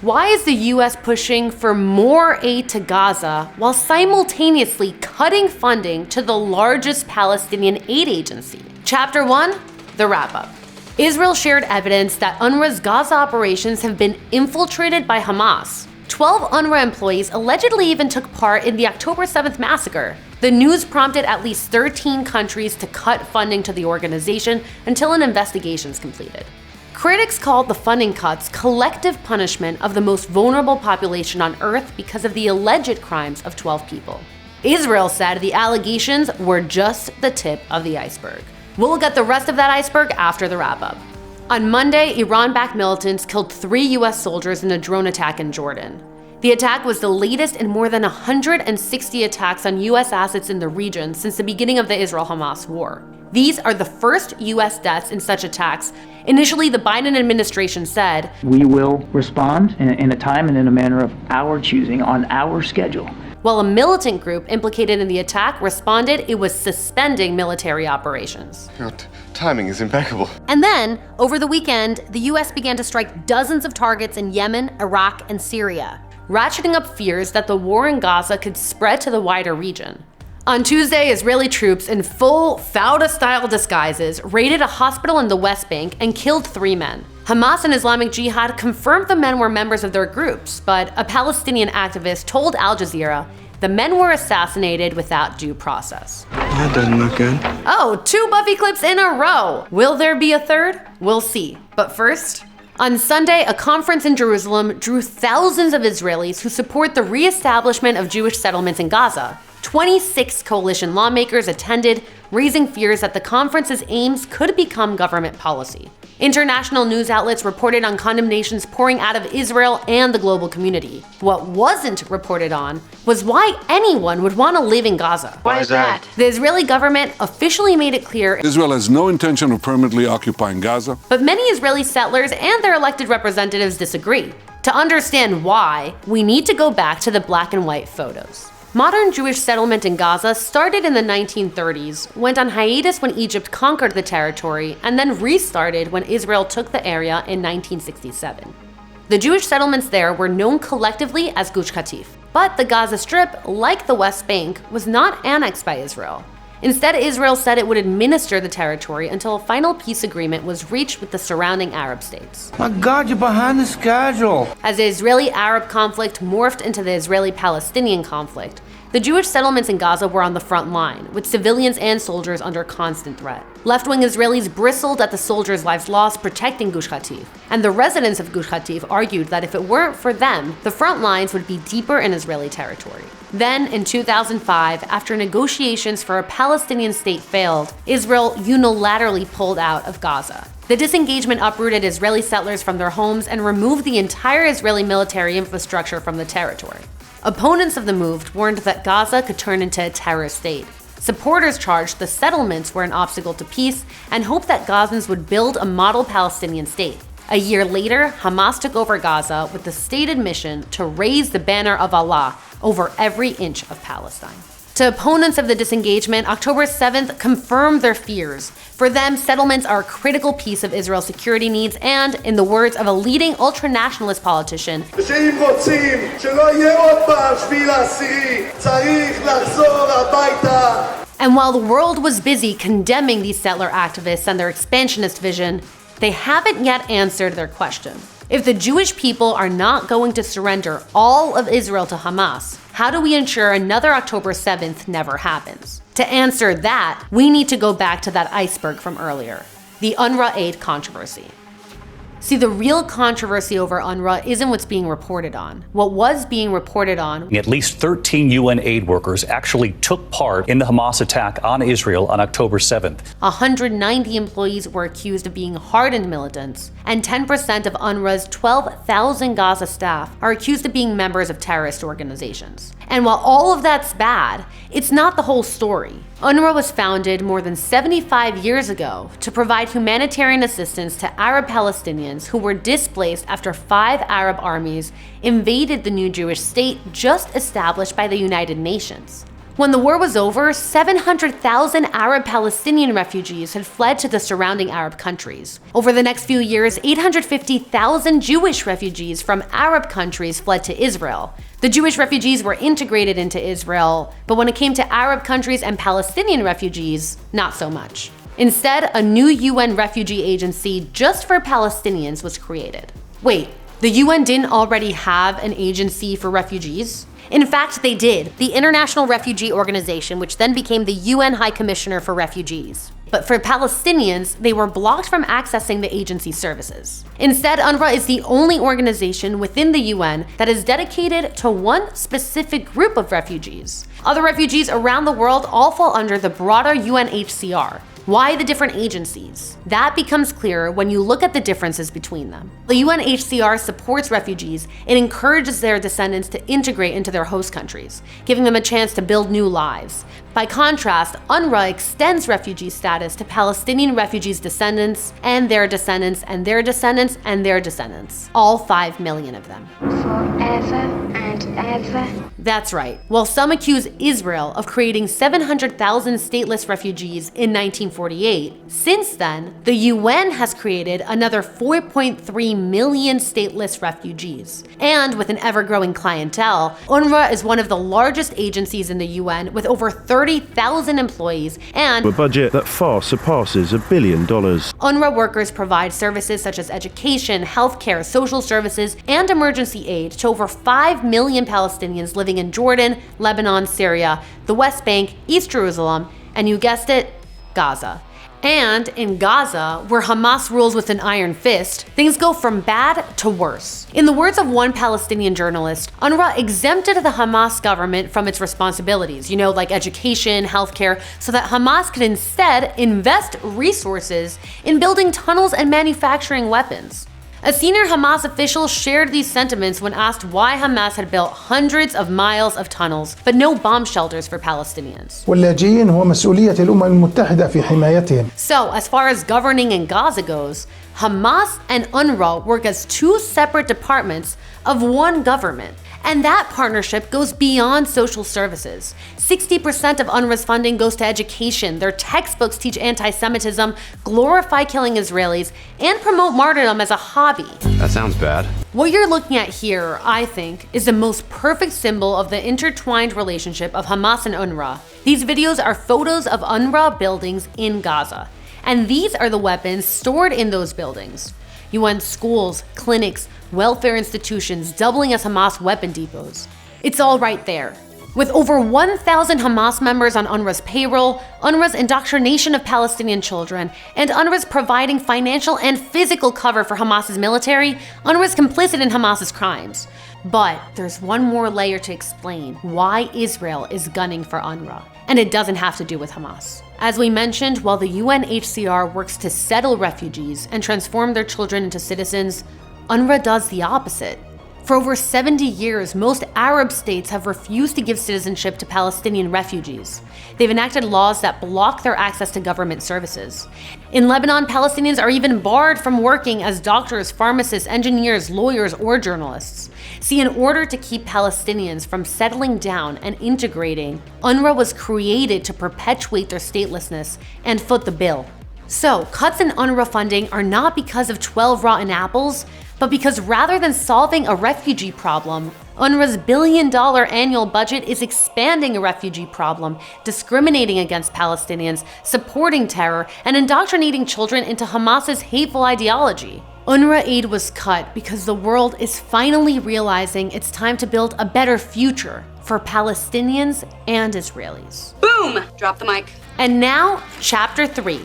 Why is the US pushing for more aid to Gaza while simultaneously cutting funding to the largest Palestinian aid agency? Chapter 1, the wrap-up. Israel shared evidence that UNRWA's Gaza operations have been infiltrated by Hamas. 12 UNRWA employees allegedly even took part in the October 7th massacre. The news prompted at least 13 countries to cut funding to the organization until an investigation is completed. Critics called the funding cuts collective punishment of the most vulnerable population on Earth because of the alleged crimes of 12 people. Israel said the allegations were just the tip of the iceberg. We'll look at the rest of that iceberg after the wrap-up. On Monday, Iran-backed militants killed 3 US soldiers in a drone attack in Jordan. The attack was the latest in more than 160 attacks on US assets in the region since the beginning of the Israel-Hamas war. These are the first US deaths in such attacks. Initially, the Biden administration said, "We will respond in a time and in a manner of our choosing on our schedule." While a militant group implicated in the attack responded it was suspending military operations. Your timing is impeccable. And then, over the weekend, the US began to strike dozens of targets in Yemen, Iraq, and Syria, ratcheting up fears that the war in Gaza could spread to the wider region. On Tuesday, Israeli troops in full Fauda-style disguises raided a hospital in the West Bank and killed 3 men. Hamas and Islamic Jihad confirmed the men were members of their groups, but a Palestinian activist told Al Jazeera the men were assassinated without due process. That doesn't look good. Oh, 2 Buffy clips in a row! Will there be a third? We'll see. But first, on Sunday, a conference in Jerusalem drew thousands of Israelis who support the reestablishment of Jewish settlements in Gaza. 26 coalition lawmakers attended, raising fears that the conference's aims could become government policy. International news outlets reported on condemnations pouring out of Israel and the global community. What wasn't reported on was why anyone would want to live in Gaza. Why is that? The Israeli government officially made it clear Israel has no intention of permanently occupying Gaza. But many Israeli settlers and their elected representatives disagree. To understand why, we need to go back to the black and white photos. Modern Jewish settlement in Gaza started in the 1930s, went on hiatus when Egypt conquered the territory, and then restarted when Israel took the area in 1967. The Jewish settlements there were known collectively as Gush Katif. But the Gaza Strip, like the West Bank, was not annexed by Israel. Instead, Israel said it would administer the territory until a final peace agreement was reached with the surrounding Arab states. My God, you're behind the schedule. As the Israeli-Arab conflict morphed into the Israeli-Palestinian conflict, the Jewish settlements in Gaza were on the front line, with civilians and soldiers under constant threat. Left-wing Israelis bristled at the soldiers' lives lost protecting Gush Katif, and the residents of Gush Katif argued that if it weren't for them, the front lines would be deeper in Israeli territory. Then, in 2005, after negotiations for a Palestinian state failed, Israel unilaterally pulled out of Gaza. The disengagement uprooted Israeli settlers from their homes and removed the entire Israeli military infrastructure from the territory. Opponents of the move warned that Gaza could turn into a terror state. Supporters charged the settlements were an obstacle to peace and hoped that Gazans would build a model Palestinian state. A year later, Hamas took over Gaza with the stated mission to raise the banner of Allah over every inch of Palestine. To opponents of the disengagement, October 7th confirmed their fears. For them, settlements are a critical piece of Israel's security needs and, in the words of a leading ultra-nationalist politician, and while the world was busy condemning these settler activists and their expansionist vision, they haven't yet answered their question. If the Jewish people are not going to surrender all of Israel to Hamas, how do we ensure another October 7th never happens? To answer that, we need to go back to that iceberg from earlier, the UNRWA aid controversy. See, the real controversy over UNRWA isn't what's being reported on. What was being reported on, at least 13 UN aid workers actually took part in the Hamas attack on Israel on October 7th. 190 employees were accused of being hardened militants, and 10% of UNRWA's 12,000 Gaza staff are accused of being members of terrorist organizations. And while all of that's bad, it's not the whole story. UNRWA was founded more than 75 years ago to provide humanitarian assistance to Arab Palestinians who were displaced after 5 Arab armies invaded the new Jewish state just established by the United Nations. When the war was over, 700,000 Arab Palestinian refugees had fled to the surrounding Arab countries. Over the next few years, 850,000 Jewish refugees from Arab countries fled to Israel. The Jewish refugees were integrated into Israel, but when it came to Arab countries and Palestinian refugees, not so much. Instead, a new UN refugee agency just for Palestinians was created. Wait, the UN didn't already have an agency for refugees? In fact, they did, the International Refugee Organization, which then became the UN High Commissioner for Refugees. But for Palestinians, they were blocked from accessing the agency's services. Instead, UNRWA is the only organization within the UN that is dedicated to one specific group of refugees. Other refugees around the world all fall under the broader UNHCR. Why the different agencies? That becomes clearer when you look at the differences between them. The UNHCR supports refugees and encourages their descendants to integrate into their host countries, giving them a chance to build new lives. By contrast, UNRWA extends refugee status to Palestinian refugees' descendants, and their descendants, and their descendants, and their descendants. All 5 million of them. Forever and ever. That's right. While some accuse Israel of creating 700,000 stateless refugees in 1948, since then, the UN has created another 4.3 million stateless refugees. And with an ever-growing clientele, UNRWA is one of the largest agencies in the UN with over 30,000 employees and a budget that far surpasses $1 billion. UNRWA workers provide services such as education, healthcare, social services, and emergency aid to over 5 million Palestinians living in Jordan, Lebanon, Syria, the West Bank, East Jerusalem, and you guessed it, Gaza. And in Gaza, where Hamas rules with an iron fist, things go from bad to worse. In the words of one Palestinian journalist, UNRWA exempted the Hamas government from its responsibilities, like education, healthcare, so that Hamas could instead invest resources in building tunnels and manufacturing weapons. A senior Hamas official shared these sentiments when asked why Hamas had built hundreds of miles of tunnels, but no bomb shelters for Palestinians. واللاجئين هو مسؤولية الأمم المتحدة في حمايتهم. So, as far as governing in Gaza goes, Hamas and UNRWA work as two separate departments of one government. And that partnership goes beyond social services. 60% of UNRWA's funding goes to education. Their textbooks teach anti-Semitism, glorify killing Israelis, and promote martyrdom as a hobby. That sounds bad. What you're looking at here, I think, is the most perfect symbol of the intertwined relationship of Hamas and UNRWA. These videos are photos of UNRWA buildings in Gaza. And these are the weapons stored in those buildings. UN schools, clinics, welfare institutions doubling as Hamas weapon depots. It's all right there. With over 1,000 Hamas members on UNRWA's payroll, UNRWA's indoctrination of Palestinian children, and UNRWA's providing financial and physical cover for Hamas's military, UNRWA's complicit in Hamas's crimes. But there's one more layer to explain why Israel is gunning for UNRWA. And it doesn't have to do with Hamas. As we mentioned, while the UNHCR works to settle refugees and transform their children into citizens, UNRWA does the opposite. For over 70 years, most Arab states have refused to give citizenship to Palestinian refugees. They've enacted laws that block their access to government services. In Lebanon, Palestinians are even barred from working as doctors, pharmacists, engineers, lawyers, or journalists. See, in order to keep Palestinians from settling down and integrating, UNRWA was created to perpetuate their statelessness and foot the bill. So, cuts in UNRWA funding are not because of 12 rotten apples, but because rather than solving a refugee problem, UNRWA's $1 billion annual budget is expanding a refugee problem, discriminating against Palestinians, supporting terror, and indoctrinating children into Hamas's hateful ideology. UNRWA aid was cut because the world is finally realizing it's time to build a better future for Palestinians and Israelis. Boom! Drop the mic. And now, Chapter 3,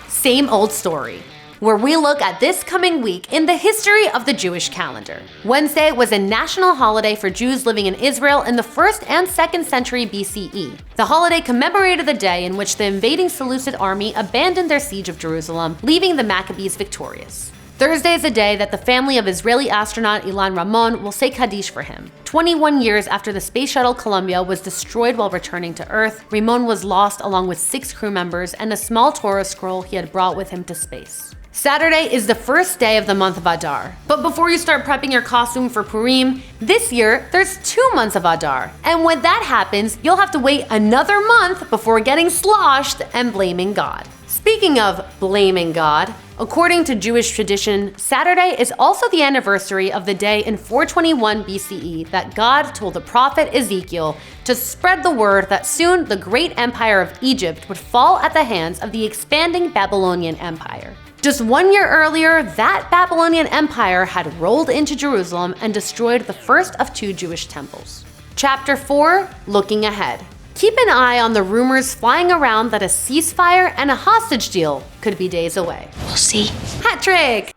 Same Old Story, where we look at this coming week in the history of the Jewish calendar. Wednesday was a national holiday for Jews living in Israel in the 1st and 2nd century BCE. The holiday commemorated the day in which the invading Seleucid army abandoned their siege of Jerusalem, leaving the Maccabees victorious. Thursday is a day that the family of Israeli astronaut Ilan Ramon will say Kaddish for him. 21 years after the space shuttle Columbia was destroyed while returning to Earth, Ramon was lost along with 6 crew members and a small Torah scroll he had brought with him to space. Saturday is the first day of the month of Adar. But before you start prepping your costume for Purim, this year there's 2 months of Adar. And when that happens, you'll have to wait another month before getting sloshed and blaming God. Speaking of blaming God, according to Jewish tradition, Saturday is also the anniversary of the day in 421 BCE that God told the prophet Ezekiel to spread the word that soon the great empire of Egypt would fall at the hands of the expanding Babylonian Empire. Just 1 year earlier, that Babylonian Empire had rolled into Jerusalem and destroyed the first of 2 Jewish temples. Chapter 4, Looking Ahead. Keep an eye on the rumors flying around that a ceasefire and a hostage deal could be days away. We'll see. Hat trick!